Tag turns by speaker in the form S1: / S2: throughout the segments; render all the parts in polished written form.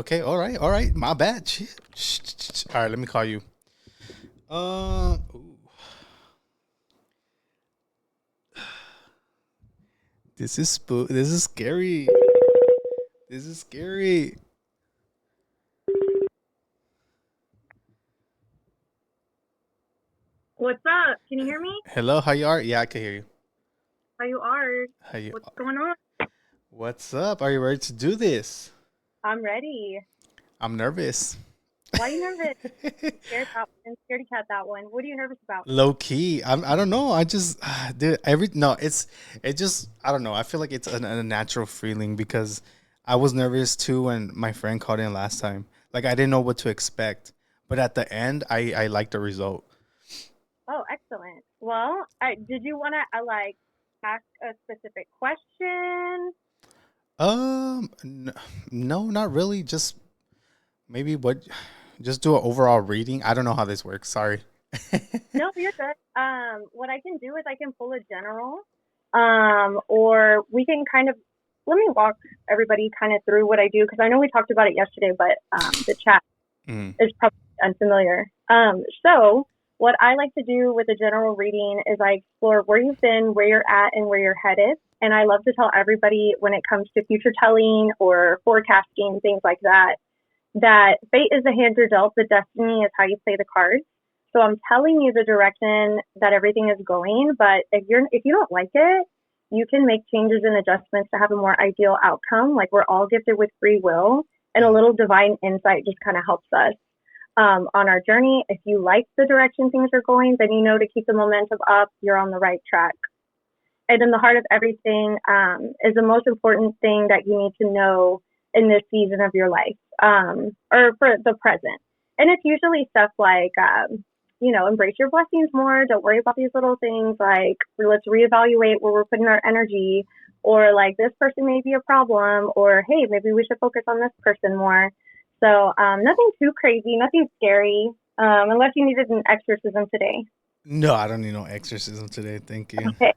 S1: Okay, all right. My bad. Shit. All right, let me call you. Ooh, this is scary. This is scary.
S2: What's up? Can you hear me?
S1: Hello, how you are? Yeah, I can hear you.
S2: How you are?
S1: How you?
S2: What's going on?
S1: What's up? Are you ready to do this?
S2: I'm ready.
S1: I'm nervous.
S2: Why are you nervous? Scared that one. Scaredy cat that one. What are you nervous about?
S1: Low key. I don't know. I just dude, every no, it just I don't know. I feel like it's a natural feeling because I was nervous too when my friend called in last time. Like I didn't know what to expect. But at the end, I liked the result.
S2: Oh, excellent. Well, did you want to ask a specific question?
S1: No, not really. Just maybe just do an overall reading. I don't know how this works. Sorry.
S2: No, you're good. What I can do is I can pull a general, or we can kind of let me walk everybody kind of through what I do because I know we talked about it yesterday, but the chat
S1: Mm,
S2: is probably unfamiliar. So what I like to do with a general reading is I explore where you've been, where you're at, and where you're headed. And I love to tell everybody when it comes to future telling or forecasting, things like that, that fate is the hand you're dealt, but destiny is how you play the cards. So I'm telling you the direction that everything is going, but if you don't like it, you can make changes and adjustments to have a more ideal outcome. Like we're all gifted with free will, and a
S1: mm.
S2: little divine insight just kind of helps us on our journey. If you like the direction things are going, then you know to keep the momentum up, you're on the right track. And in the heart of everything is the most important thing that you need to know in this season of your life, or for the present. And it's usually stuff like, embrace your blessings more. Don't worry about these little things. Like, let's reevaluate where we're putting our energy, or like this person may be a problem, or hey, maybe we should focus on this person more. So, nothing too crazy, nothing scary, unless you needed an exorcism today.
S1: No, I don't need no exorcism today. Thank you.
S2: Okay.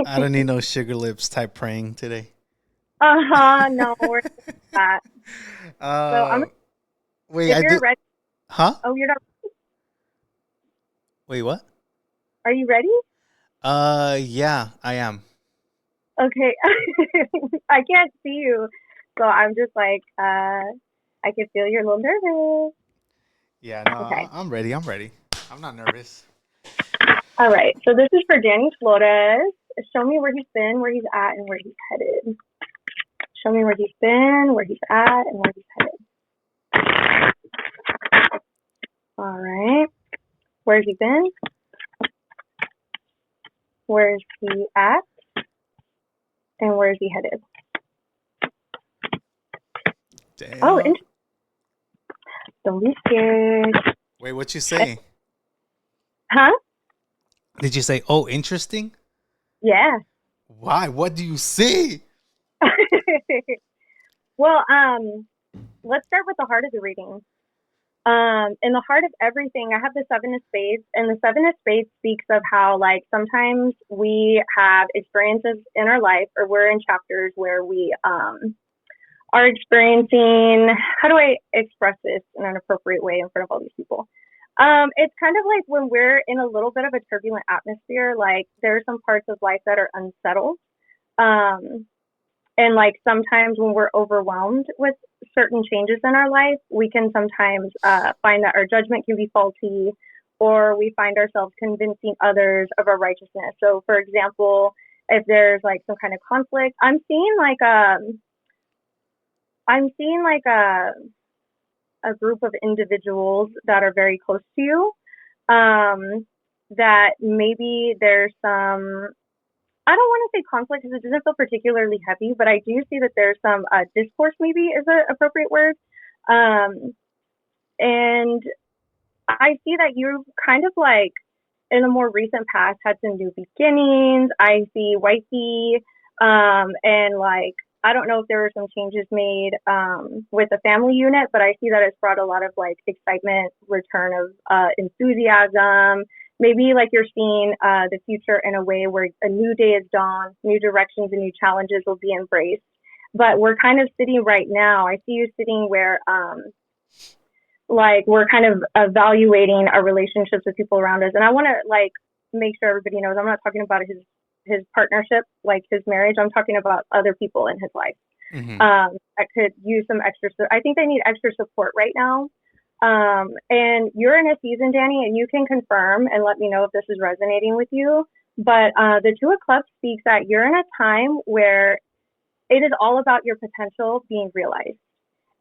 S1: I don't need no sugar lips type praying today.
S2: Uh-huh. No, we're not. So I'm
S1: uh, wait,
S2: if
S1: I
S2: you're
S1: do.
S2: ready.
S1: Huh?
S2: Oh, you're not.
S1: Wait, what?
S2: Are you ready?
S1: Yeah, I am.
S2: Okay. I can't see you, so I'm just like, I can feel you're a little nervous.
S1: Yeah, no,
S2: Okay.
S1: I'm ready. I'm ready. I'm not nervous.
S2: All right. So this is for Danny Flores. Show me where he's been, where he's at, and where he's headed. Show me where he's been, where he's at, and where he's headed. All right. Where's he been? Where's he at? And where's he headed? Oh,
S1: Damn.
S2: don't be scared.
S1: Wait, what you say?
S2: Huh?
S1: Did you say, "Oh, interesting"?
S2: Yeah.
S1: Why? What do you see?
S2: Well, let's start with the heart of the reading. In the heart of everything, I have the Seven of Spades, and the Seven of Spades speaks of how, like, sometimes we have experiences in our life, or we're in chapters where we are experiencing. How do I express this in an appropriate way in front of all these people? It's kind of like when we're in a little bit of a turbulent atmosphere, like there are some parts of life that are unsettled. Um, and like sometimes when we're overwhelmed with certain changes in our life, we can sometimes find that our judgment can be faulty, or we find ourselves convincing others of our righteousness. So, for example, if there's like some kind of conflict, I'm seeing like a group of individuals that are very close to you. That maybe there's some, I don't want to say conflict because it doesn't feel particularly heavy, but I do see that there's some discourse, maybe is an appropriate word. Um, and I see that you've kind of like in the more recent past had some new beginnings. I see wifey, and like I don't know if there were some changes made with the family unit, but I see that it's brought a lot of like excitement, return of enthusiasm. Maybe like you're seeing the future in a way where a new day is dawned, new directions and new challenges will be embraced. but we're kind of sitting right now. I see you sitting where, like, we're kind of evaluating our relationships with people around us. And I want to, like, make sure everybody knows I'm not talking about his partnership, like his marriage. I'm talking about other people in his life that could use some extra. I think they need extra support right now. And you're in a season, Danny, and you can confirm and let me know if this is resonating with you. But the Two of Clubs speaks that you're in a time where it is all about your potential being realized.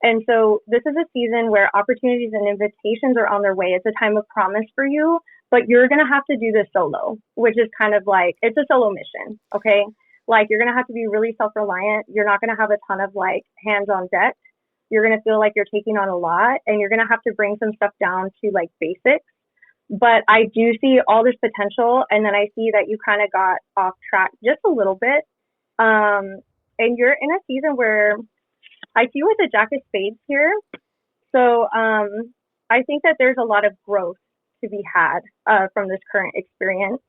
S2: And so this is a season where opportunities and invitations are on their way. It's a time of promise for you, but you're going to have to do this solo, which is kind of like, it's a solo mission. Okay. Like, you're going to have to be really self-reliant. You're not going to have a ton of like hands on deck. You're going to feel like you're taking on a lot, and you're going to have to bring some stuff down to like basics. But I do see all this potential. And then I see that you kind of got off track just a little bit. And you're in a season where I see you with the Jack of Spades here. So I think that there's a lot of growth to be had from this current experience.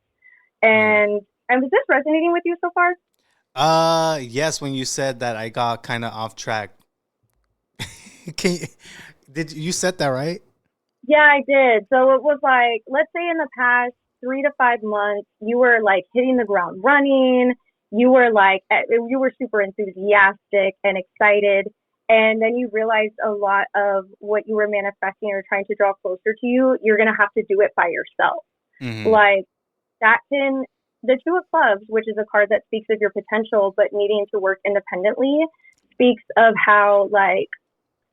S2: And was this resonating with you so far?
S1: Yes, when you said that I got kind of off track. Did you said that right?
S2: Yeah, I did. So it was like, let's say in the past 3 to 5 months, you were like hitting the ground running. You were like, you were super enthusiastic and excited. And then you realized a lot of what you were manifesting or trying to draw closer to you, you're going to have to do it by yourself. Like, the Two of Clubs, which is a card that speaks of your potential, but needing to work independently, speaks of how, like,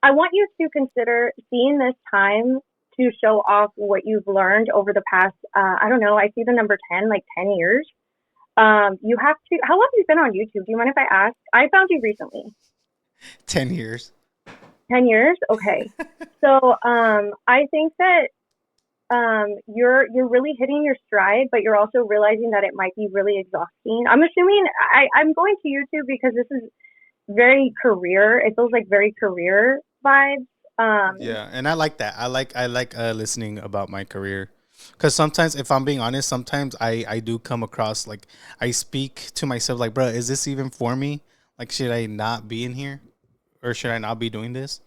S2: I want you to consider seeing this time to show off what you've learned over the past, I don't know, I see the number 10, like 10 years. You have to, how long have you been on YouTube? Do you mind if I ask? I found you recently.
S1: 10 years.
S2: 10 years? Okay. So I think that you're really hitting your stride, but you're also realizing that it might be really exhausting. I'm assuming, I'm going to YouTube because this is very career. It feels like very career vibes.
S1: Yeah, and I like that. I like listening about my career, because sometimes, if I'm being honest, sometimes I do come across like I speak to myself like, bro, is this even for me? Like, should I not be in here, or should I not be doing this?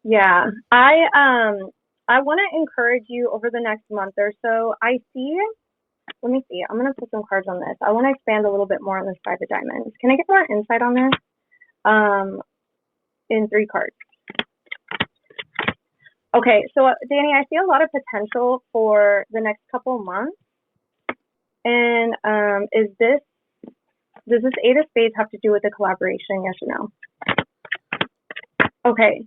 S2: Yeah, I want to encourage you over the next month or so. I see. Let me see. I'm gonna put some cards on this. I want to expand a little bit more on this Five of Diamonds. Can I get more insight on this? In 3 cards. Okay, so Danny, I see a lot of potential for the next couple months. And does this Eight of Spades have to do with a collaboration? Yes or no? Okay.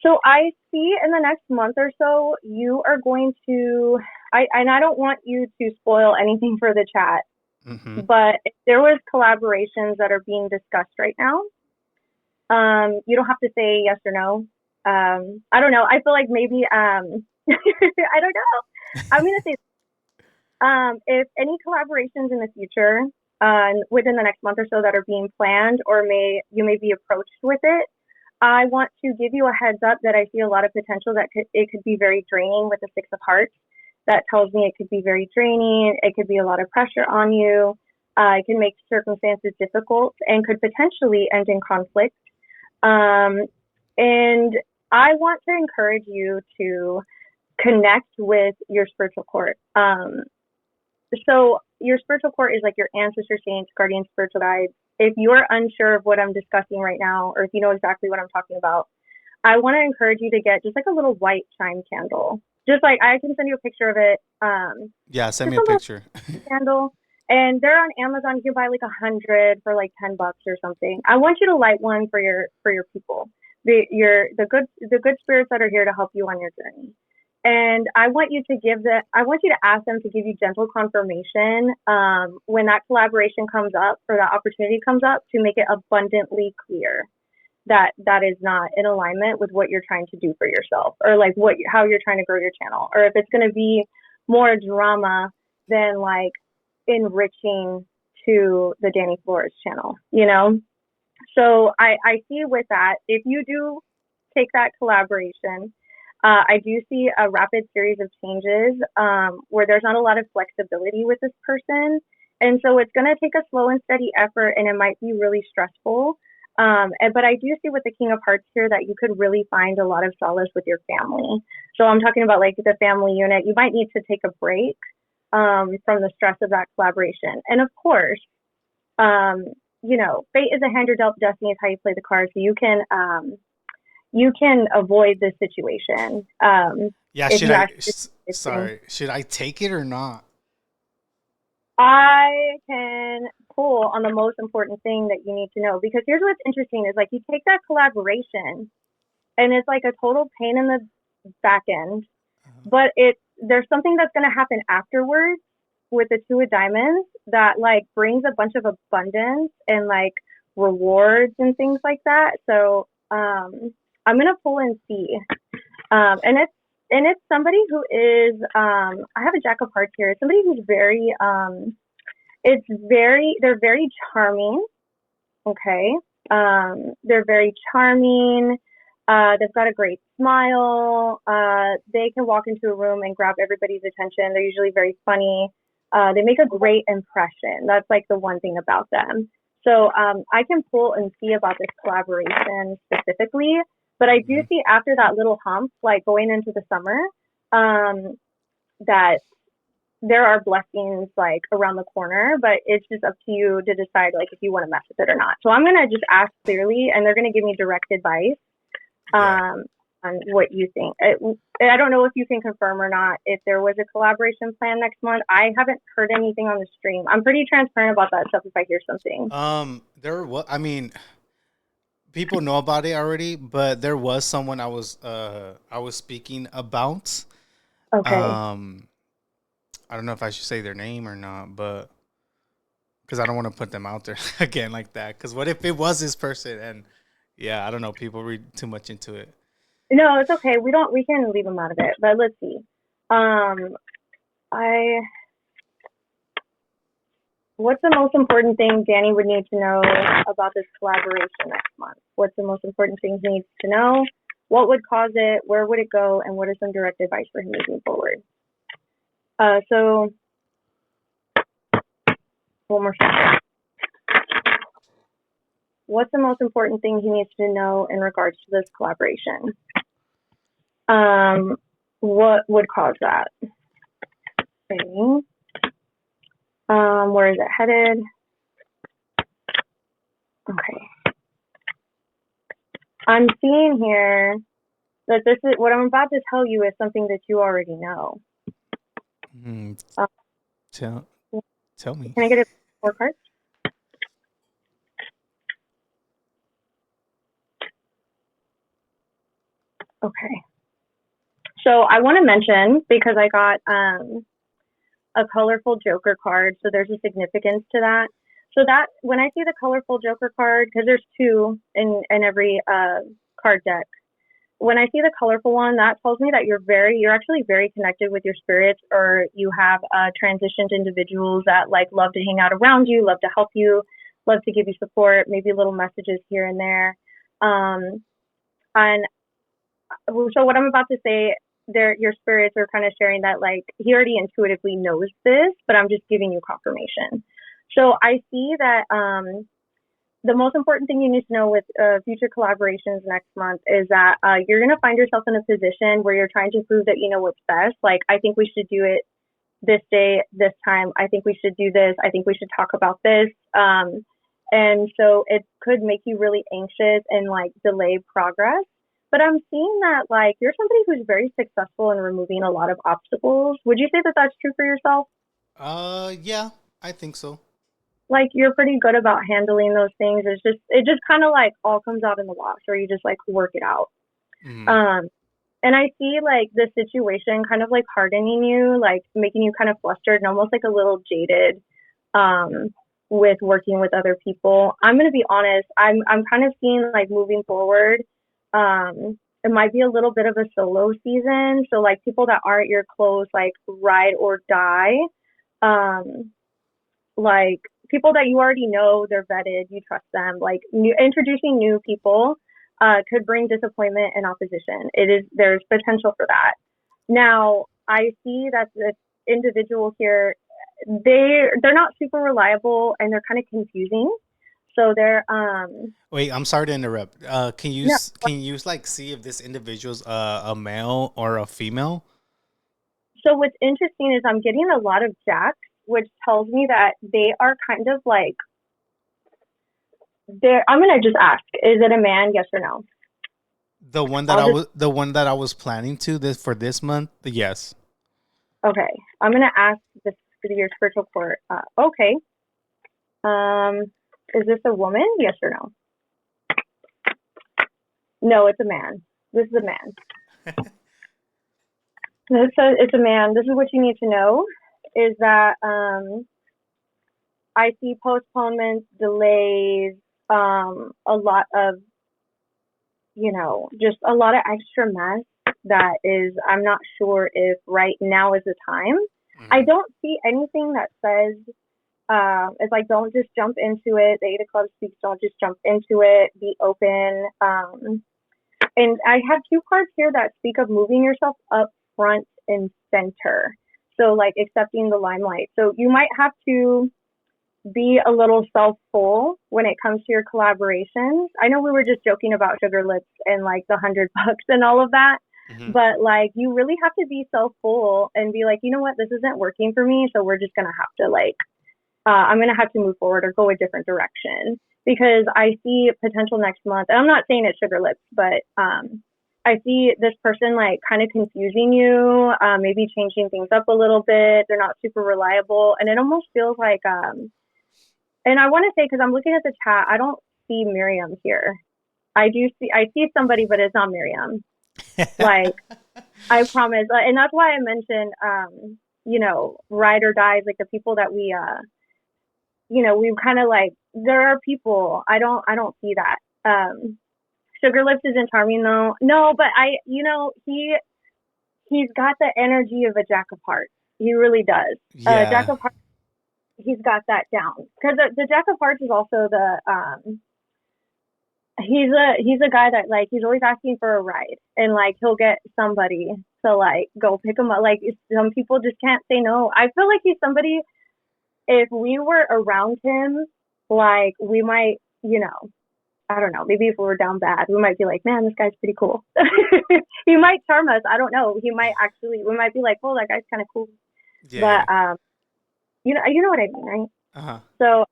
S2: So I see in the next month or so, you are going to, I don't want you to spoil anything for the chat, but if there was collaborations that are being discussed right now, you don't have to say yes or no. I don't know. I feel like maybe, I don't know. I'm going to say, if any collaborations in the future, within the next month or so that are being planned, or you may be approached with it, I want to give you a heads up that I see a lot of potential that it could be very draining with the Six of Hearts. That tells me it could be very draining. It could be a lot of pressure on you. It can make circumstances difficult and could potentially end in conflict. And I want to encourage you to connect with your spiritual court. So your spiritual court is like your ancestors, saints, guardians, spiritual guides. If you're unsure of what I'm discussing right now, or if you know exactly what I'm talking about, I want to encourage you to get just like a little white chime candle. Just like, I can send you a picture of it.
S1: Yeah, send me a picture.
S2: Candle. And they're on Amazon. You can buy like 100 for like $10 or something. I want you to light one for your people. The good spirits that are here to help you on your journey. And I want you to ask them to give you gentle confirmation when that collaboration comes up, or that opportunity comes up, to make it abundantly clear that that is not in alignment with what you're trying to do for yourself, or like how you're trying to grow your channel, or if it's going to be more drama than like enriching to the Danny Flores channel, you know? So I see with that, if you do take that collaboration, I do see a rapid series of changes where there's not a lot of flexibility with this person. And so it's going to take a slow and steady effort, and it might be really stressful. But I do see with the King of Hearts here that you could really find a lot of solace with your family. So I'm talking about like the family unit. You might need to take a break from the stress of that collaboration. And of course, um, fate is a hand you're dealt, destiny is how you play the cards. So you can avoid this situation
S1: Yeah,
S2: if
S1: should
S2: you
S1: I?
S2: actually.
S1: Sorry, should I take it or not?
S2: I can pull on the most important thing that you need to know, because here's what's interesting is like you take that collaboration and it's like a total pain in the back end,
S1: Uh-huh.
S2: but there's something that's going to happen afterwards with the two of diamonds that like brings a bunch of abundance and like rewards and things like that. So I'm gonna pull and see, and it's somebody who is I have a Jack of Hearts here. It's somebody who's very they're very charming. Okay. They're very charming. They've got a great smile. They can walk into a room and grab everybody's attention. They're usually very funny. They make a great impression. That's like the one thing about them. So I can pull and see about this collaboration specifically, but I do
S1: Mhm.
S2: see after that little hump, like going into the summer, um, that there are blessings like around the corner, but it's just up to you to decide like if you want to mess with it or not. So I'm gonna just ask clearly, and they're gonna give me direct advice
S1: Yeah.
S2: um, on what you think. I don't know if you can confirm or not if there was a collaboration plan next month. I haven't heard anything on the stream. I'm pretty transparent about that stuff if I hear something.
S1: There was. I mean, people know about it already, but there was someone I was speaking about.
S2: Okay.
S1: Um, I don't know if I should say their name or not, but because I don't want to put them out there again like that. Because what if it was this person? And yeah, I don't know. People read too much into it.
S2: No, it's okay. We can leave them out of it, but let's see. Um, I What's the most important thing Danny would need to know about this collaboration next month? What's the most important thing he needs to know? What would cause it? Where would it go? And what are some direct advice for him moving forward? So one more second. What's the most important thing he needs to know in regards to this collaboration? What would cause that? Okay. Where is it headed? Okay. I'm seeing here that this is what I'm about to tell you is something that you already know.
S1: Mm,
S2: Uh,
S1: tell tell me.
S2: can I get a scorecard? Okay. So I want to mention because I got a colorful Joker card, so there's a significance to that. So that when I see the colorful Joker card, because there's two in every card deck, when I see the colorful one, that tells me that you're actually very connected with your spirits, or you have transitioned individuals that like love to hang out around you, love to help you, love to give you support, maybe little messages here and there. Um, and so what I'm about to say, your spirits are kind of sharing that like he already intuitively knows this, but I'm just giving you confirmation. So I see that the most important thing you need to know with future collaborations next month is that you're going to find yourself in a position where you're trying to prove that you know what's best. Like, I think we should do it this day, this time. I think we should do this. I think we should talk about this. And so it could make you really anxious and like delay progress. But I'm seeing that like you're somebody who's very successful in removing a lot of obstacles. Would you say that that's true for yourself?
S1: Yeah, I think so.
S2: Like you're pretty good about handling those things. It just kind of like all comes out in the wash, or you just like work it out.
S1: Mm.
S2: Um, and I see like the situation kind of like hardening you, like making you kind of flustered and almost like a little jaded um, with working with other people. I'm gonna be honest. I'm kind of seeing like moving forward. It might be a little bit of a solo season. So like people that aren't your close, like ride or die. Um, like people that you already know, they're vetted, you trust them. Like introducing new people could bring disappointment and opposition. There's potential for that. Now I see that the individual here, they're not super reliable and they're kind of confusing. So they're
S1: Wait, I'm sorry to interrupt.
S2: no.
S1: Can you like see if this individual's a male or a female?
S2: So what's interesting is I'm getting a lot of jacks, which tells me that they are kind of like they're. I'm gonna just ask: is it a man? Yes or no? I'll just
S1: The one that I was planning to this for this month. Yes.
S2: okay. I'm gonna ask this for your spiritual court. Okay. Um, is this a woman? Yes or no? No, it's a man. This is a man. This says it's a man. This is what you need to know: is that I see postponements, delays, a lot of just a lot of extra mess that is, I'm not sure if right now is the time. I
S1: Hmm.
S2: don't see anything that says, it's like, don't just jump into it. The Eight of Clubs speaks, don't just jump into it. Be open. And I have two cards here that speak of moving yourself up front and center. So, like, accepting the limelight. So, you might have to be a little self full when it comes to your collaborations. I know we were just joking about Sugar Lips and like the $100 and all of that,
S1: Hmm.
S2: but like you really have to be self full and be like, you know what, this isn't working for me, so we're just gonna have to like, I'm gonna have to move forward or go a different direction because I see potential next month. And I'm not saying it's Sugar Lips, but I see this person like kind of confusing you, maybe changing things up a little bit. They're not super reliable, and it almost feels like and I want to say, because I'm looking at the chat, I don't see Miriam here. I see somebody, but it's not Miriam. Like, I promise. And that's why I mentioned, ride or dies, like the people that we kind of like, there are people, I don't see that. Sugar Lips isn't charming though. No, but he's got the energy of a Jack of Hearts. He really does. Jack
S1: Yeah.
S2: of Hearts, he's got that down. Because the Jack of Hearts is also he's a guy that like he's always asking for a ride and like he'll get somebody to like go pick him up. Like some people just can't say no. I feel like he's somebody, if we were around him, like we might, I don't know, maybe if we were down bad, we might be like, man, this guy's pretty cool. He might charm us. I don't know. He might actually, we might be like, oh, that guy's kind of cool.
S1: Yeah.
S2: But
S1: Yeah.
S2: you know what I mean, right?
S1: Uh huh.
S2: So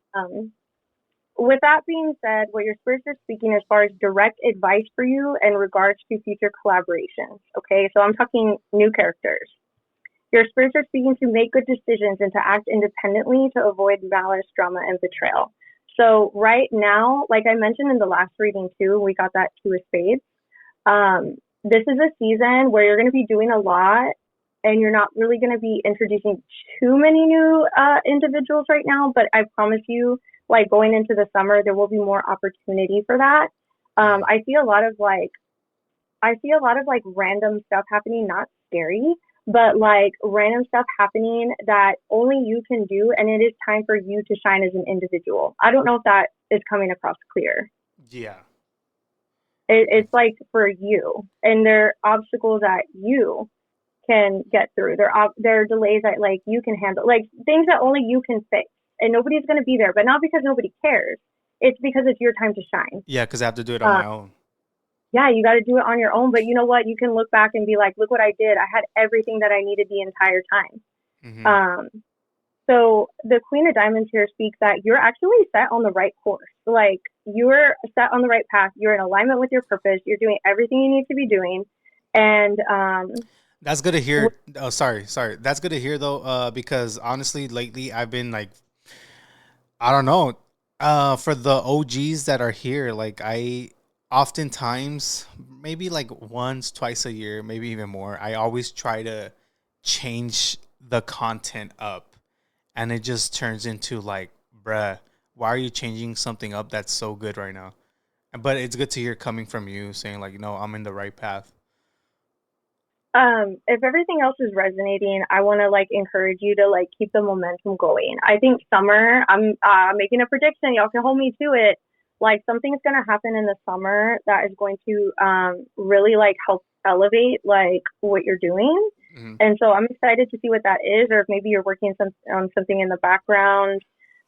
S2: with that being said, what your spirits are speaking as far as direct advice for you in regards to future collaborations. Okay, so I'm talking new characters. Your spirits are speaking to make good decisions and to act independently to avoid malice, drama, and betrayal. So right now, like I mentioned in the last reading too, we got that Two of Spades. This is a season where you're going to be doing a lot and you're not really going to be introducing too many new individuals right now, but I promise you, like going into the summer, there will be more opportunity for that.
S1: Hmm.
S2: I see a lot of like random stuff happening, not scary, but like random stuff happening that only you can do, and it is time for you to shine as an individual. I don't know if that is coming across clear.
S1: Yeah.
S2: It's like for you, and there are obstacles that you can get through. There are delays that like you can handle, like things that only you can fix, and nobody's going to be there. But not because nobody cares. It's because it's your time to shine.
S1: Yeah, because I have to do it on
S2: Uh,
S1: my own.
S2: yeah, you got to do it on your own. But you know what? You can look back and be like, look what I did. I had everything that I needed the entire time.
S1: Hmm.
S2: Um, so the Queen of Diamonds here speaks that you're actually set on the right course. Like you're set on the right path. You're in alignment with your purpose. You're doing everything you need to be doing. And
S1: That's good to hear. Oh, sorry. That's good to hear though, because honestly, lately I've been like, I don't know, for the OGs that are here, like I oftentimes, maybe like once, twice a year, maybe even more, I always try to change the content up, and it just turns into like, bruh, why are you changing something up that's so good right now? But it's good to hear coming from you saying like, no, I'm in the right path.
S2: if everything else is resonating, I want to like encourage you to like keep the momentum going. I think summer, I'm making a prediction. Y'all can hold me to it. Like something's going to happen in the summer that is going to really like help elevate like what you're doing.
S1: Mhm.
S2: And so I'm excited to see what that is, or if maybe you're working on something in the background.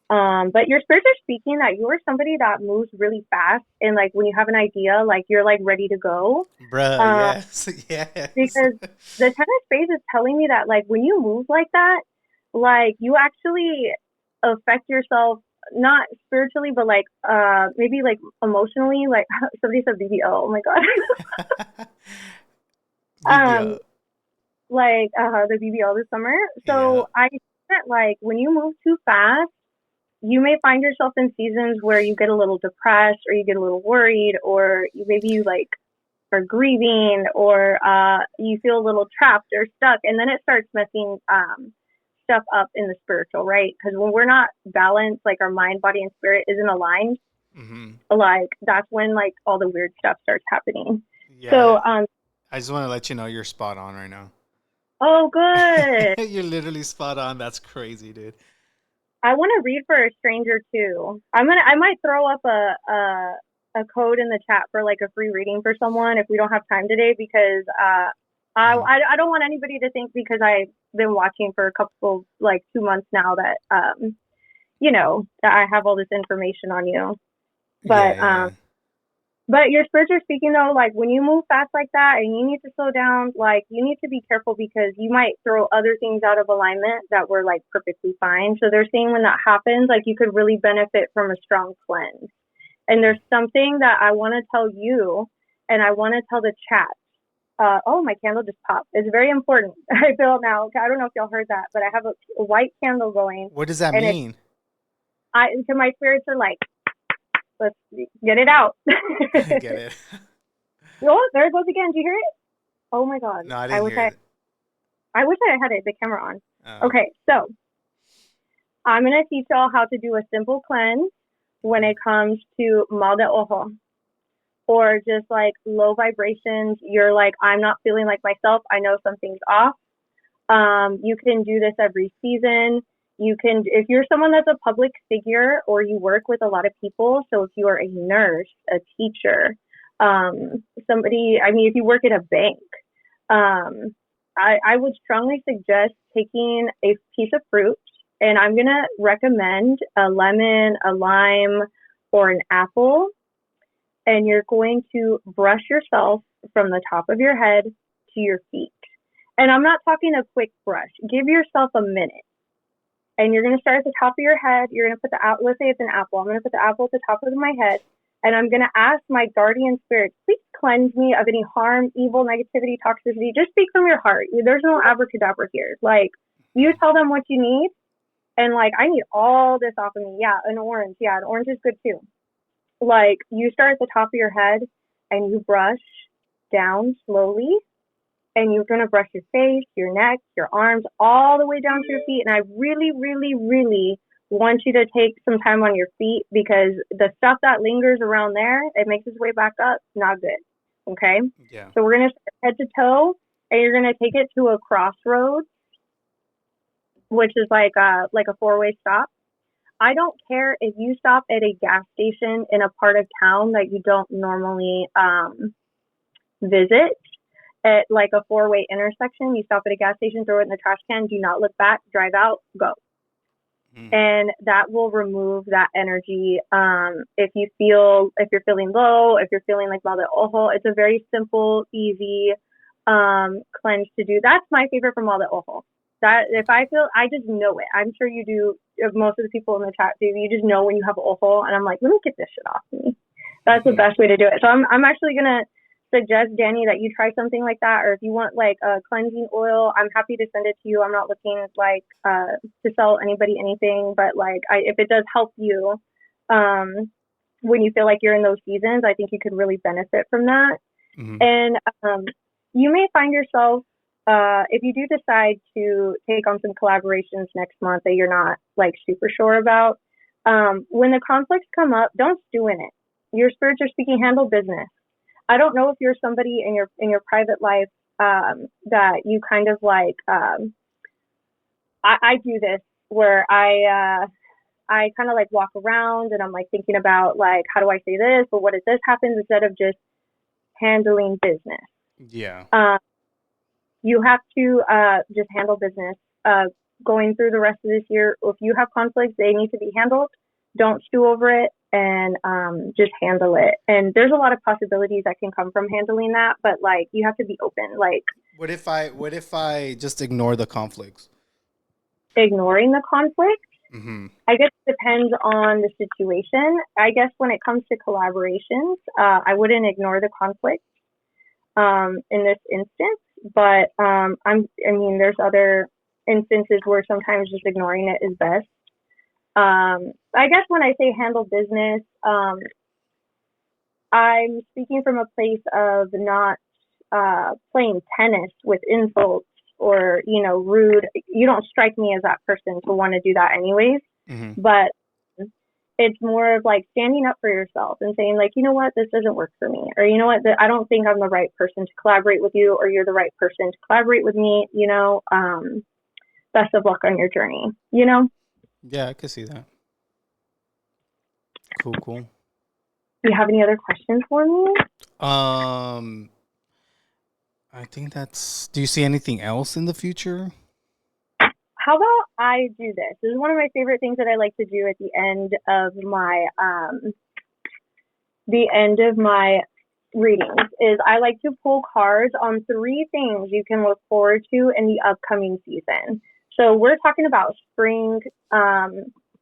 S2: But your spirits are speaking that you are somebody that moves really fast, and like when you have an idea, like you're like ready to go.
S1: Bruh,
S2: Um,
S1: yes. Yes.
S2: because the 10 of spades is telling me that like when you move like that, like you actually affect yourself not spiritually, but like maybe like emotionally. Like somebody said BBO. Oh my god. um,
S1: BBL.
S2: like the BBL this summer.
S1: Yeah.
S2: So I think that like when you move too fast, you may find yourself in seasons where you get a little depressed or you get a little worried or maybe you like are grieving or you feel a little trapped or stuck and then it starts messing stuff up in the spiritual, right? Because when we're not balanced, like our mind, body, and spirit isn't aligned,
S1: Hmm.
S2: like that's when like all the weird stuff starts happening. So
S1: Yeah. I just want to let you know you're spot on right now.
S2: oh good.
S1: You're literally spot on. That's crazy, dude.
S2: I want to read for a stranger too. I might throw up a code in the chat for like a free reading for someone if we don't have time today because
S1: Mhm.
S2: I don't want anybody to think because I've been watching for a couple like 2 months now that you know that I have all this information on you.
S1: Yeah,
S2: But
S1: yeah,
S2: but your spirits are speaking though, like when you move fast like that and you need to slow down, like you need to be careful because you might throw other things out of alignment that were like perfectly fine. So they're saying when that happens, like you could really benefit from a strong cleanse. And there's something that I want to tell you and I want to tell the chat. Oh, my candle just popped. It's very important. I feel now. I don't know if y'all heard that, but I have a white candle going,
S1: What does that
S2: and it.
S1: mean?
S2: I to my spirits are like, let's get it out.
S1: I get it.
S2: Oh, there it goes again. Do you hear it? Oh my god.
S1: No, I didn't hear it.
S2: I wish I had it, the camera on.
S1: Oh.
S2: Okay, so I'm gonna teach y'all how to do a simple cleanse when it comes to mal de ojo or just like low vibrations. You're like, I'm not feeling like myself. I know something's off. You can do this every season. You can, if you're someone that's a public figure or you work with a lot of people. So if you are a nurse, a teacher, somebody, I mean, if you work at a bank, um, I would strongly suggest taking a piece of fruit, and I'm going to recommend a lemon, a lime, or an apple, and you're going to brush yourself from the top of your head to your feet. And I'm not talking a quick brush. Give yourself a minute. And you're going to start at the top of your head. You're going to put let's say it's an apple. I'm going to put the apple at the top of my head. And I'm going to ask my guardian spirits, please cleanse me of any harm, evil, negativity, toxicity. Just speak from your heart. There's no abracadabra here. Like, you tell them what you need. And, like, I need all this off of me. Yeah, an orange. Yeah, an orange is good too. Like, you start at the top of your head and you brush down slowly and you're going to brush your face, your neck, your arms, all the way down to your feet. And I really, really, really want you to take some time on your feet because the stuff that lingers around there, it makes its way back up. Not good. Okay.
S1: Yeah.
S2: So we're going to start head to toe and you're going to take it to a crossroads, which is like a four-way stop. I don't care if you stop at a gas station in a part of town that you don't normally visit at like a four-way intersection. You stop at a gas station, throw it in the trash can, do not look back, drive out, go.
S1: Mm.
S2: And that will remove that energy. If you're feeling low, if you're feeling like mal de ojo, it's a very simple, easy cleanse to do. That's my favorite for mal de ojo. That if I feel, I just know it. I'm sure you do. Most of the people in the chat do. You just know when you have ojo, and I'm like, let me get this shit off me. That's the best way to do it. So I'm actually gonna suggest, Danny, that you try something like that, or if you want like a cleansing oil, I'm happy to send it to you. I'm not looking like to sell anybody anything, but like if it does help you when you feel like you're in those seasons, I think you could really benefit from that.
S1: Mm-hmm.
S2: And you may find yourself if you do decide to take on some collaborations next month that you're not like super sure about. When the conflicts come up, don't stew in it. Your spirits are speaking. Handle business. I don't know if you're somebody in your private life that you kind of like. I do this where I kind of like walk around and I'm like thinking about like how do I say this, but what if this happens instead of just handling business.
S1: Yeah.
S2: you have to just handle business going through the rest of this year. If you have conflicts, they need to be handled. Don't stew over it, and just handle it. And there's a lot of possibilities that can come from handling that, but like you have to be open. Like,
S1: What if I just ignore the conflicts?
S2: ignoring the conflict,
S1: Mm-hmm.
S2: I guess it depends on the situation. I guess when it comes to collaborations, I wouldn't ignore the conflict in this instance, but I mean, there's other instances where sometimes just ignoring it is best. I guess when I say handle business, I'm speaking from a place of not playing tennis with insults or, rude. You don't strike me as that person to want to do that anyways.
S1: Mm-hmm.
S2: But it's more of like standing up for yourself and saying like, you know what, this doesn't work for me. Or you know what, I don't think I'm the right person to collaborate with you, or you're the right person to collaborate with me, best of luck on your journey,
S1: Yeah, I can see that. Cool.
S2: Do you have any other questions for me?
S1: Um, I think that's. Do you see anything else in the future?
S2: How about I do this? This is one of my favorite things that I like to do at the end of my readings is I like to pull cards on 3 things you can look forward to in the upcoming season. So we're talking about spring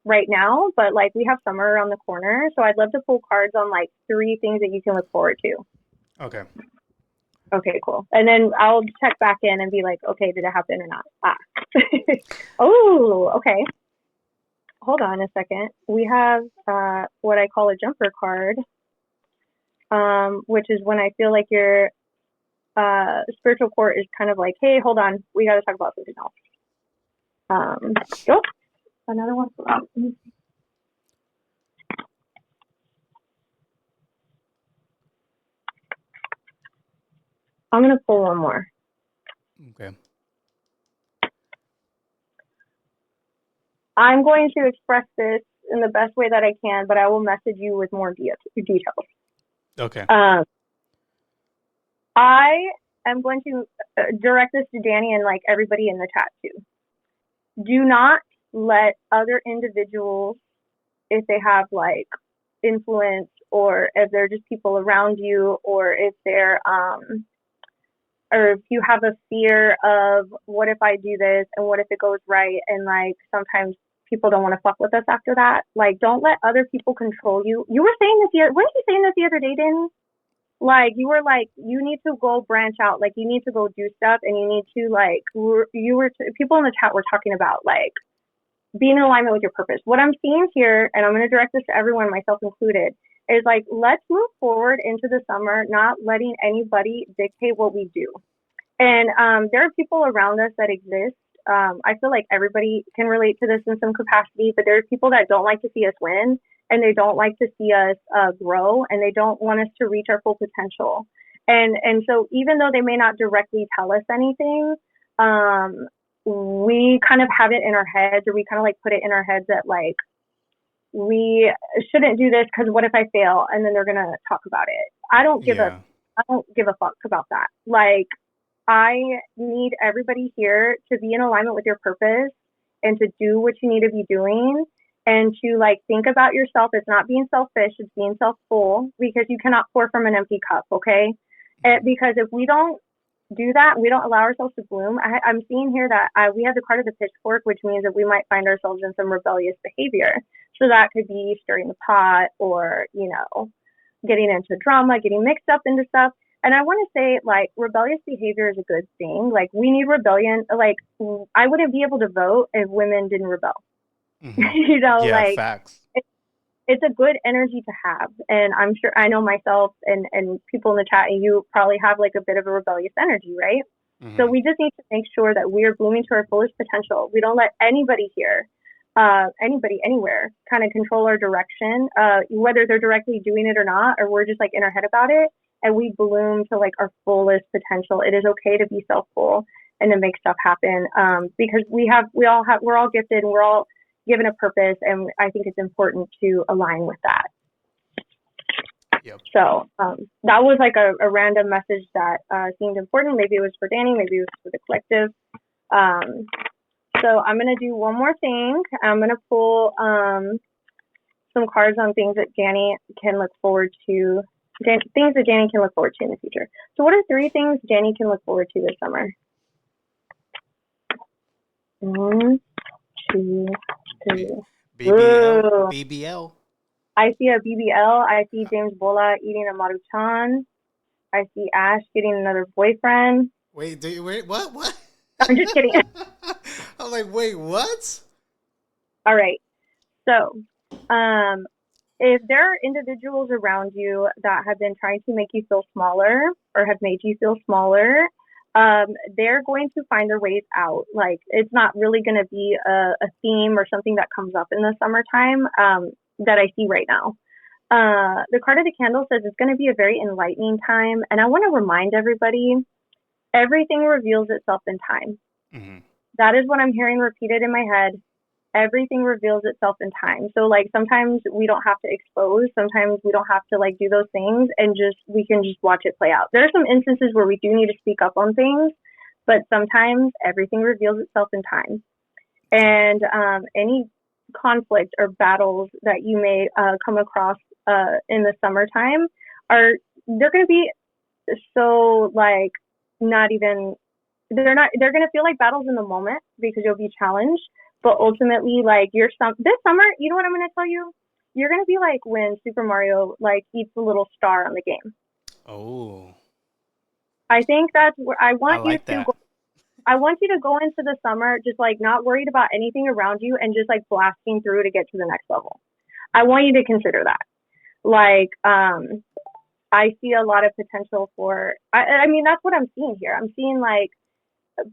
S2: right now, but like we have summer around the corner. So I'd love to pull cards on like 3 things that you can look forward to.
S1: Okay.
S2: Okay, cool. And then I'll check back in and be like, okay, did it happen or not? Oh, okay. Hold on a second. We have what I call a jumper card, which is when I feel like your spiritual court is kind of like, hey, hold on, we got to talk about something else. Oh, another one. I'm going to pull one more.
S1: Okay.
S2: I'm going to express this in the best way that I can, but I will message you with more details.
S1: Okay.
S2: I am going to direct this to Danny and like everybody in the chat too. Do not let other individuals, if they have like influence, or if they're just people around you, or if they're or if you have a fear of what if I do this and what if it goes right, and like sometimes people don't want to fuck with us after that. Like, don't let other people control you. You were saying this weren't you saying this the other day, Danny? Like, you were like, you need to go branch out. Like, you need to go do stuff, and you need to like, people in the chat were talking about like being in alignment with your purpose. What I'm seeing here, and I'm going to direct this to everyone, myself included, is like, let's move forward into the summer, not letting anybody dictate what we do. And there are people around us that exist. I feel like everybody can relate to this in some capacity, but there are people that don't like to see us win, and they don't like to see us grow, and they don't want us to reach our full potential. And so even though they may not directly tell us anything, we kind of have it in our heads, or we kind of like put it in our heads that like, we shouldn't do this because what if I fail? And then they're going to talk about it. I don't give a fuck about that. Like, I need everybody here to be in alignment with your purpose and to do what you need to be doing, and to like think about yourself. It's not being selfish, it's being self-full, because you cannot pour from an empty cup, okay? Because if we don't do that, we don't allow ourselves to bloom. I'm seeing here that we have the card of the pitchfork, which means that we might find ourselves in some rebellious behavior. So that could be stirring the pot, or, getting into drama, getting mixed up into stuff. And I want to say, like, rebellious behavior is a good thing. Like, we need rebellion. Like, I wouldn't be able to vote if women didn't rebel.
S1: Mm-hmm.
S2: Like,
S1: facts.
S2: It's a good energy to have. And I'm sure, I know myself and people in the chat, and you probably have like a bit of a rebellious energy, right? Mm-hmm. So we just need to make sure that we are blooming to our fullest potential. We don't let anybody here, anybody anywhere, kind of control our direction, whether they're directly doing it or not, or we're just like in our head about it. And we bloom to like our fullest potential. It is okay to be self-full and to make stuff happen, because we're all gifted, and we're all given a purpose, and I think it's important to align with that.
S1: Yep.
S2: So that was like a random message that seemed important. Maybe it was for Danny, maybe it was for the collective. So I'm gonna do one more thing. I'm gonna pull some cards on things that Danny can look forward to. Things that Danny can look forward to in the future. So what are 3 things Danny can look forward to this summer? 1, 2, 3.
S1: BBL.
S2: Ooh.
S1: BBL.
S2: I see a BBL. I see James Bola eating a Maruchan. I see Ash getting another boyfriend.
S1: Wait, what? What?
S2: I'm just kidding.
S1: I'm like, wait, what?
S2: All right. So, if there are individuals around you that have been trying to make you feel smaller or have made you feel smaller, they're going to find their ways out. Like, it's not really going to be a theme or something that comes up in the summertime that I see right now. The card of the candle says it's going to be a very enlightening time. And I want to remind everybody, everything reveals itself in time.
S1: Mm-hmm.
S2: That is what I'm hearing repeated in my head. Everything reveals itself in time. So like sometimes we don't have to expose, sometimes we don't have to like do those things, and we can just watch it play out. There are some instances where we do need to speak up on things, but sometimes everything reveals itself in time. And any conflict or battles that you may come across in the summertime they're going to be so like not even they're going to feel like battles in the moment because you'll be challenged. But ultimately, like this summer, you know what I'm going to tell you? You're going to be like when Super Mario like eats a little star on the game.
S1: Oh.
S2: I think that's where I want
S1: I like that.
S2: I want you to go into the summer just like not worried about anything around you and just like blasting through to get to the next level. I want you to consider that. Like, I see a lot of potential for. I mean, that's what I'm seeing here. I'm seeing like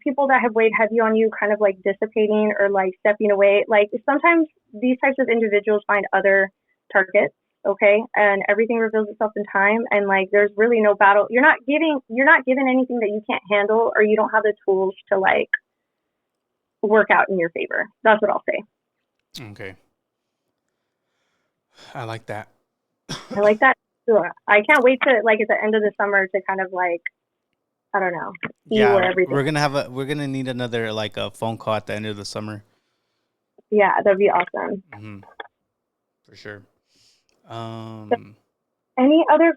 S2: people that have weighed heavy on you kind of like dissipating or like stepping away. Like sometimes these types of individuals find other targets, okay? And everything reveals itself in time, and like there's really no battle. You're not given anything that you can't handle, or you don't have the tools to like work out in your favor. That's what I'll say.
S1: Okay. I like that.
S2: I like that. Sure. I can't wait to like at the end of the summer to kind of like I don't know, see where everything.
S1: We're gonna need another like a phone call at the end of the summer.
S2: Yeah, that'd be awesome.
S1: Mm-hmm. For sure.
S2: So, any other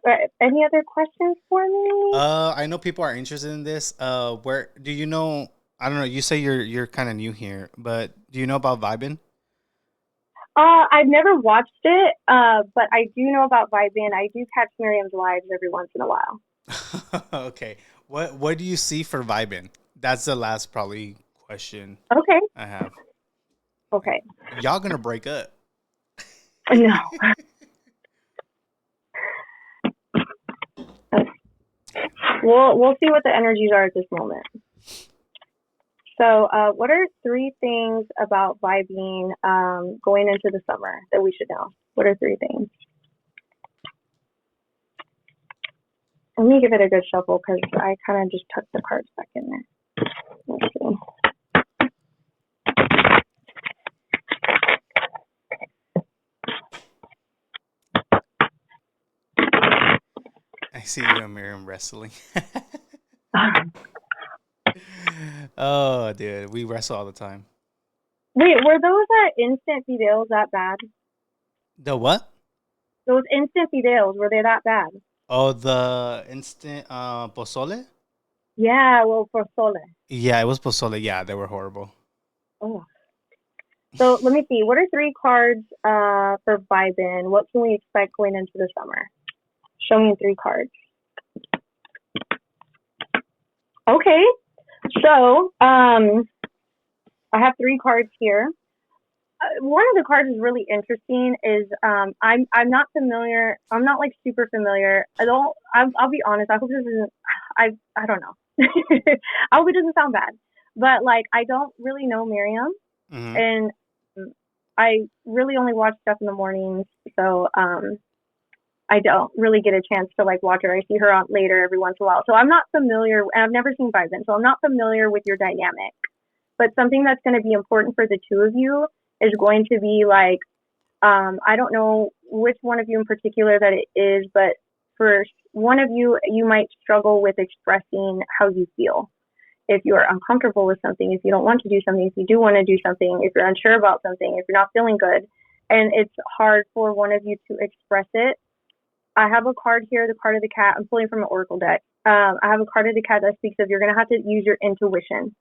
S2: questions for me?
S1: I know people are interested in this. Where do you know? I don't know. You say you're kind of new here, but do you know about Vibin?
S2: I've never watched it, but I do know about Vibin. I do catch Miriam's lives every once in a while.
S1: Okay. What do you see for Vibin? That's the last probably question.
S2: Okay.
S1: I have.
S2: Okay.
S1: Y'all gonna break up?
S2: No. We'll see what the energies are at this moment. So, what are 3 things about vibing going into the summer that we should know? What are 3 things? Let me give it a good shuffle because I kind of just tucked the cards back in there. Let's see.
S1: I see you and Miriam wrestling. Oh, dude, we wrestle all the time.
S2: Wait, were those instant videos that bad?
S1: The what?
S2: Those instant videos, were they that bad?
S1: Oh, the instant pozole?
S2: Yeah, well, for Sole.
S1: Yeah, it was pozole. Yeah, they were horrible.
S2: Oh. So let me see. What are 3 cards for Vibin? What can we expect going into the summer? Show me 3 cards. Okay. So I have 3 cards here. One of the cards is really interesting. Is I'm not familiar. I'm not like super familiar. I'll be honest. I hope this isn't. I don't know. I hope it doesn't sound bad. But like I don't really know Miriam,
S1: Mm-hmm.
S2: and I really only watch stuff in the mornings. So I don't really get a chance to like watch her. I see her on later every once in a while. So I'm not familiar, and I've never seen Bison, so I'm not familiar with your dynamic. But something that's going to be important for the 2 of you is going to be like, I don't know which one of you in particular that it is, but first, one of you, you might struggle with expressing how you feel. If you're uncomfortable with something, if you don't want to do something, if you do want to do something, if you're unsure about something, if you're not feeling good, and it's hard for one of you to express it. I have a card here, the card of the cat. I'm pulling from an oracle deck. I have a card of the cat that speaks of you're going to have to use your intuition.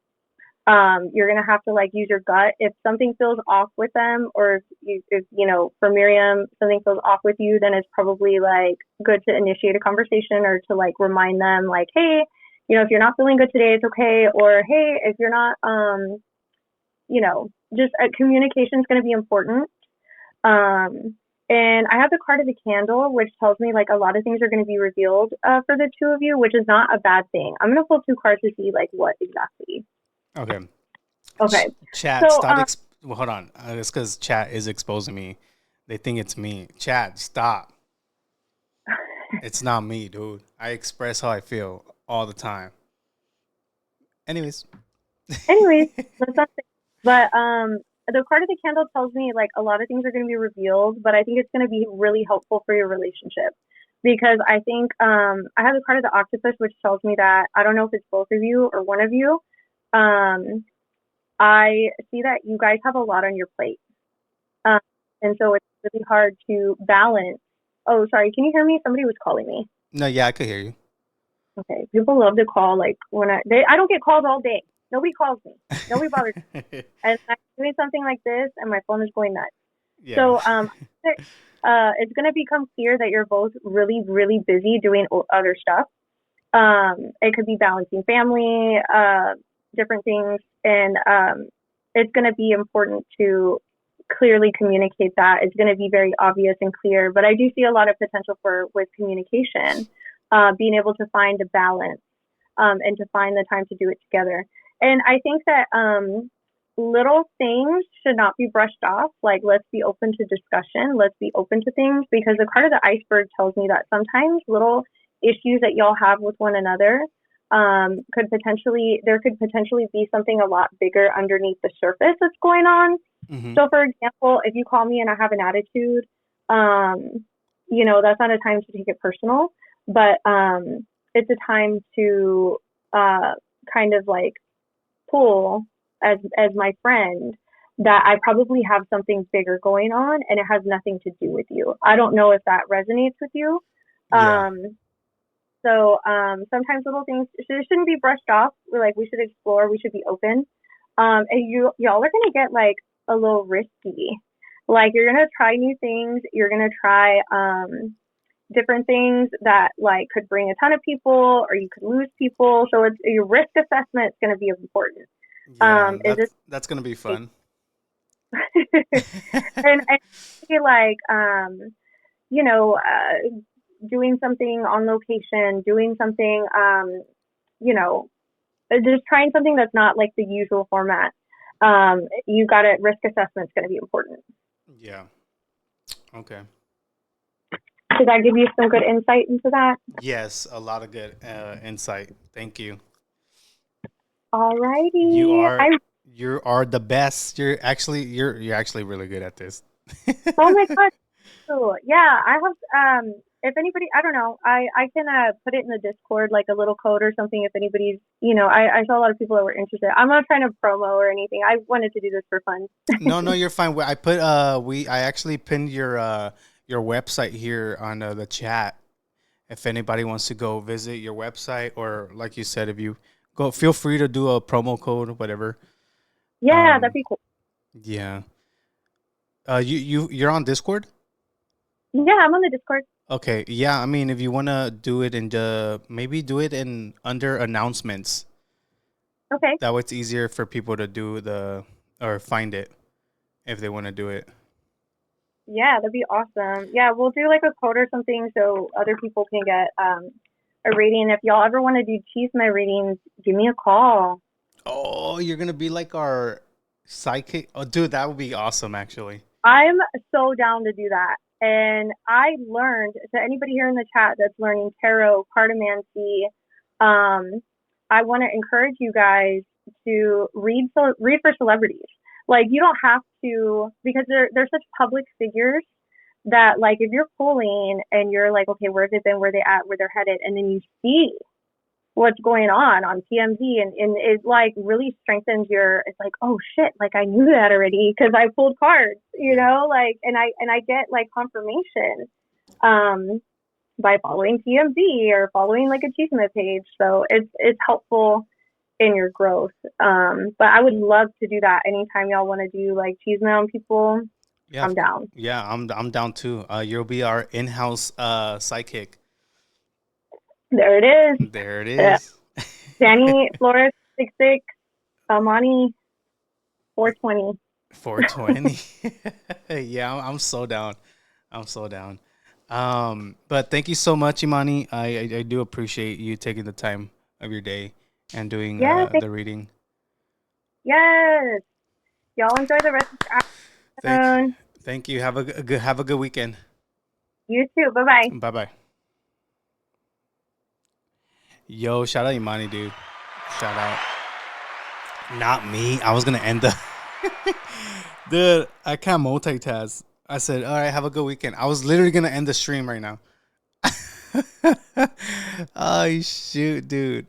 S2: You're going to have to like use your gut. If something feels off with them, or if, you know, for Miriam, something feels off with you, then it's probably like good to initiate a conversation or to like remind them like, hey, you know, if you're not feeling good today, it's okay. Or, hey, if you're not, you know, just communication is going to be important. And I have the card of the candle, which tells me like a lot of things are going to be revealed for the two of you, which is not a bad thing. I'm going to pull two cards to see like what exactly.
S1: Okay.
S2: Okay.
S1: Chat,
S2: So,
S1: stop. Well, hold on. It's because chat is exposing me. They think it's me. Chat, stop. It's not me, dude. I express how I feel all the time. Anyways,
S2: that's not. But the card of the candle tells me like a lot of things are going to be revealed, but I think it's going to be really helpful for your relationship because I think I have the card of the octopus, which tells me that I don't know if it's both of you or one of you. I see that you guys have a lot on your plate, and so it's really hard to balance. Oh, sorry. Can you hear me? Somebody was calling me.
S1: no, yeah, I could hear you.
S2: Okay. People love to call like when I don't get calls all day. Nobody calls me. Nobody bothers me. And I'm doing something like this, and my phone is going nuts.
S1: Yeah.
S2: So it's going to become clear that you're both really, really busy doing other stuff. It could be balancing family, different things, and it's going to be important to clearly communicate that. It's going to be very obvious and clear. But I do see a lot of potential with communication, being able to find a balance and to find the time to do it together. And I think that little things should not be brushed off. Like, let's be open to discussion. Let's be open to things because the card of the iceberg tells me that sometimes little issues that y'all have with one another could potentially be something a lot bigger underneath the surface that's going on. Mm-hmm. So, for example, if you call me and I have an attitude, you know, that's not a time to take it personal, but it's a time to kind of like pull as my friend that I probably have something bigger going on and it has nothing to do with you. I don't know if that resonates with you. Yeah. So sometimes little things shouldn't be brushed off. Like we should explore, we should be open. And y'all are gonna get like a little risky. Like you're gonna try new things. You're gonna try different things that like could bring a ton of people or you could lose people. So it's your risk assessment is gonna be important.
S1: Yeah, that's gonna be fun.
S2: And I feel like you know, doing something on location, doing something you know, just trying something that's not like the usual format. You got it. Risk assessment is going to be important.
S1: Yeah. Okay.
S2: Did that give you some good insight into that?
S1: Yes, a lot of good insight. Thank you.
S2: Alrighty.
S1: You are the best. You're actually really good at this.
S2: Oh my gosh. Cool. Yeah, I have if anybody, I don't know, I can put it in the Discord, like a little code or something if anybody's, you know, I saw a lot of people that were interested. I'm not trying to promo or anything. I wanted to do this for fun.
S1: No, you're fine. I put I actually pinned your website here on the chat. If anybody wants to go visit your website, or like you said, if you go, feel free to do a promo code or whatever.
S2: Yeah, that'd be cool.
S1: Yeah. You're on Discord?
S2: Yeah, I'm on the Discord.
S1: Okay, yeah. I mean, if you want to do it maybe do it in under announcements.
S2: Okay.
S1: That way it's easier for people to do or find it if they want to do it.
S2: Yeah, that'd be awesome. Yeah, we'll do like a code or something so other people can get a reading. If y'all ever want to do my readings, give me a call.
S1: Oh, you're going to be like our psychic? Oh, dude, that would be awesome, actually.
S2: I'm so down to do that. And I learned, to anybody here in the chat that's learning tarot, cartomancy, I want to encourage you guys to read for celebrities. Like, you don't have to, because they're such public figures. that like if you're pulling and you're like, okay, where have they been, where they at, where they're headed, and then you see what's going on TMZ, and it like really strengthens your, it's like, oh shit, like I knew that already because I pulled cards, you know, like, and I get like confirmation by following TMZ or following like a chisme page. So it's helpful in your growth. But I would love to do that anytime y'all want to do like chisme on people.
S1: Yeah,
S2: I'm down.
S1: yeah, I'm down too. You'll be our in-house psychic.
S2: There it is.
S1: There it is.
S2: Danny Flores 66, Almani 420.
S1: 420. Yeah, I'm so down. I'm so down. But thank you so much, Imani. I do appreciate you taking the time of your day and doing
S2: Yeah,
S1: the reading.
S2: yes. Y'all enjoy the rest of the
S1: Thank
S2: afternoon.
S1: thank you. Have a good weekend.
S2: You too. Bye bye.
S1: Bye bye. Yo, shout out Imani, dude. Shout out. Not me. I was gonna end the dude. I can't multitask. I said, all right, have a good weekend. I was literally gonna end the stream right now. Oh shoot, dude.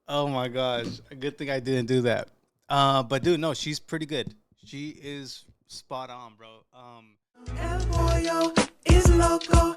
S1: Oh my gosh. A good thing I didn't do that. But dude, no, she's pretty good. She is spot on, bro.
S3: El pollo is loco.